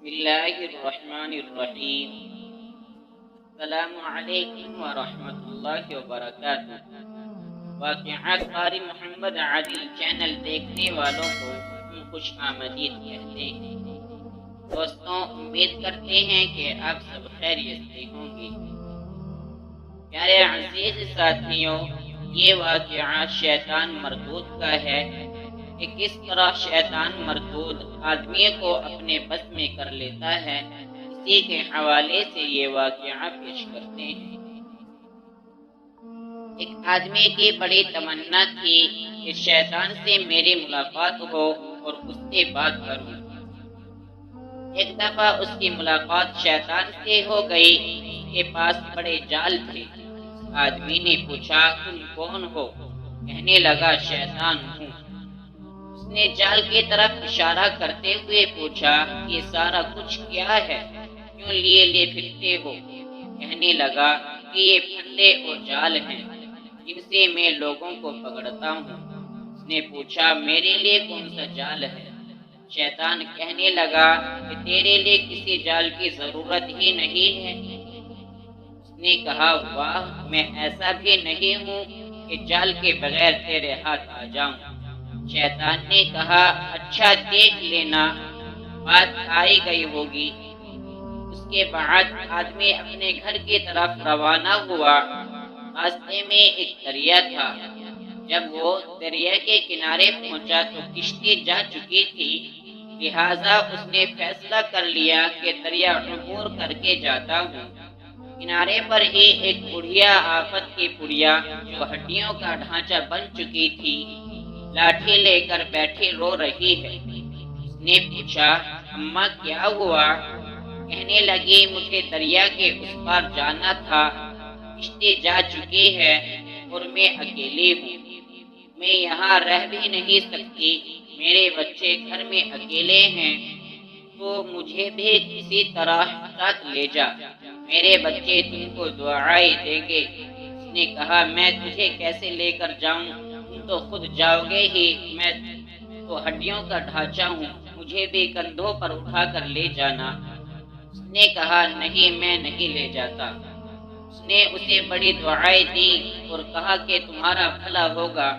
بسم الرحمن الرحیم۔ السلام علیکم ورحمۃ اللہ وبرکاتہ۔ واقعات قاری محمد عادل چینل دیکھنے والوں کو ہم خوش آمدید کہتے ہیں۔ دوستوں، امید کرتے ہیں کہ آپ سب خیریت سے ہوں گے۔ پیارے عزیز ساتھیوں، یہ واقعہ شیطان مردود کا ہے کہ کس طرح شیطان مردود آدمی کو اپنے بس میں کر لیتا ہے، اسی کے حوالے سے یہ واقعہ پیش کرتے ہیں۔ ایک آدمی کی بڑی تمنا تھی کہ شیطان سے میری ملاقات ہو اور اس سے بات کروں۔ ایک دفعہ اس کی ملاقات شیطان سے ہو گئی کے پاس بڑے جال تھے۔ آدمی نے پوچھا، تم کون ہو؟ کہنے لگا، شیطان ہوں۔ اس نے جال کی طرف اشارہ کرتے ہوئے پوچھا، یہ سارا کچھ کیا ہے؟ کیوں لیے پھرتے ہو؟ کہنے لگا کہ یہ پھندے اور جال ہیں جن سے میں لوگوں کو پکڑتا ہوں۔ اس نے پوچھا، میرے لیے کون سا جال ہے؟ شیطان کہنے لگا کہ تیرے لیے کسی جال کی ضرورت ہی نہیں ہے۔ اس نے کہا، واہ، میں ایسا بھی نہیں ہوں کہ جال کے بغیر تیرے ہاتھ آ جاؤں۔ شیطان نے کہا، اچھا دیکھ لینا، بات آئی گئی ہوگی۔ اس کے بعد آدمی اپنے گھر کی طرف روانہ ہوا۔ راستے میں ایک دریا تھا۔ جب وہ دریا کے کنارے پہنچا تو کشتی جا چکی تھی، لہٰذا اس نے فیصلہ کر لیا کہ دریا عبور کر کے جاتا ہوں۔ کنارے پر ہی ایک بڑھیا آفت کی بڑھیا جو ہڈیوں کا ڈھانچہ بن چکی تھی، لاٹھی لے کر بیٹھی رو رہی ہے۔ اس نے پوچھا، اماں کیا ہوا؟ کہنے لگی، مجھے دریا کے اس پار جانا تھا، کشتی جا چکی ہے اور میں اکیلی ہوں۔ میں یہاں رہ بھی نہیں سکتی، میرے بچے گھر میں اکیلے ہیں، تو مجھے بھی کسی طرح ساتھ لے جا، میرے بچے تم کو دعائیں دیں گے۔ اس نے کہا، میں تجھے کیسے لے کر جاؤں؟ تم تو خود جاؤ گے ہی، میں تو ہڈیوں کا ڈھانچہ ہوں، مجھے بھی کندھوں پر اٹھا کر لے جانا۔ اس نے کہا، نہیں، میں نہیں لے جاتا۔ اس نے اسے بڑی دعائیں دی اور کہا کہ تمہارا بھلا ہوگا،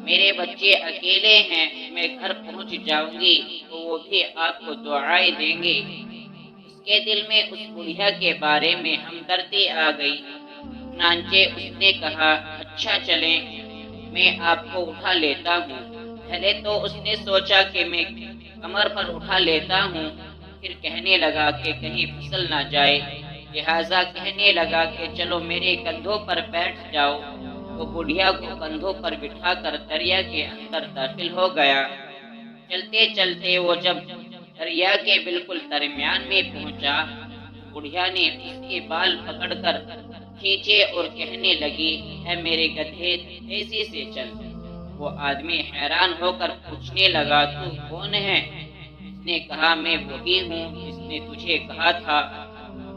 میرے بچے اکیلے ہیں، میں گھر پہنچ جاؤں گی تو وہ بھی آپ کو دعائیں دیں گے۔ اس کے دل میں اس بڑھیا کے بارے میں ہمدردی آ گئی، چنانچہ اس نے کہا، اچھا چلیں، میں آپ کو اٹھا لیتا ہوں۔ پہلے تو اس نے سوچا کہ میں کمر پر اٹھا لیتا ہوں، پھر کہنے لگا کہ کہیں پھسل نہ جائے، لہٰذا کہنے لگا کہ چلو میرے کندھوں پر بیٹھ جاؤ۔ وہ بڑھیا کو کندھوں پر بٹھا کر دریا کے اندر داخل ہو گیا۔ چلتے چلتے وہ جب دریا کے بالکل درمیان میں پہنچا، بڑھیا نے اس کے بال پکڑ کر کھینچے اور کہنے لگی، اے میرے گدھے، تیزی سے چل۔ وہ آدمی حیران ہو کر پوچھنے لگا، تو کون ہے؟ اس نے کہا، میں وہی ہوں جس نے تجھے کہا تھا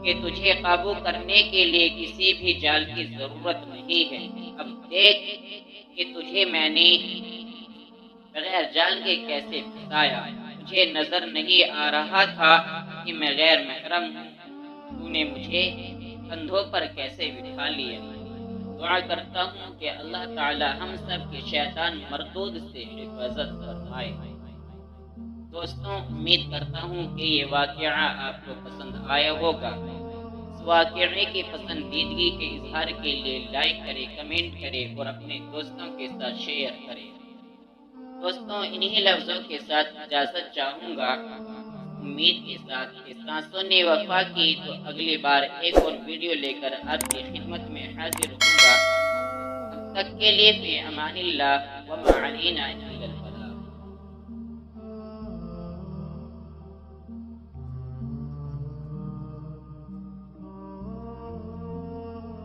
کہ تجھے قابو کرنے کے لیے کسی بھی جال کی ضرورت نہیں ہے۔ اب دیکھ کہ تجھے میں نے بغیر جال کے کیسے پھنسایا۔ مجھے نظر نہیں آ رہا تھا کہ میں غیر محرم ہوں، تو نے مجھے کندھوں پر کیسے بٹھا لیا۔ دعا کرتا ہوں کہ اللہ تعالی ہم سب کے شیطان مردود سے حفاظت فرمائے۔ دوستوں، امید کرتا ہوں کہ یہ واقعہ آپ کو پسند آیا ہوگا۔ اس واقعے کی پسندیدگی کے اظہار کے لیے لائک کریں، کمنٹ کریں اور اپنے دوستوں کے ساتھ شیئر کریں۔ دوستوں، انہی لفظوں کے ساتھ اجازت چاہوں گا، امید کے ساتھ کہ سانسوں نے وفا کی تو اگلی بار ایک اور ویڈیو لے کر آپ کی خدمت میں حاضر ہوں گا۔ اب تک کے لیے فی امان اللہ وما علینا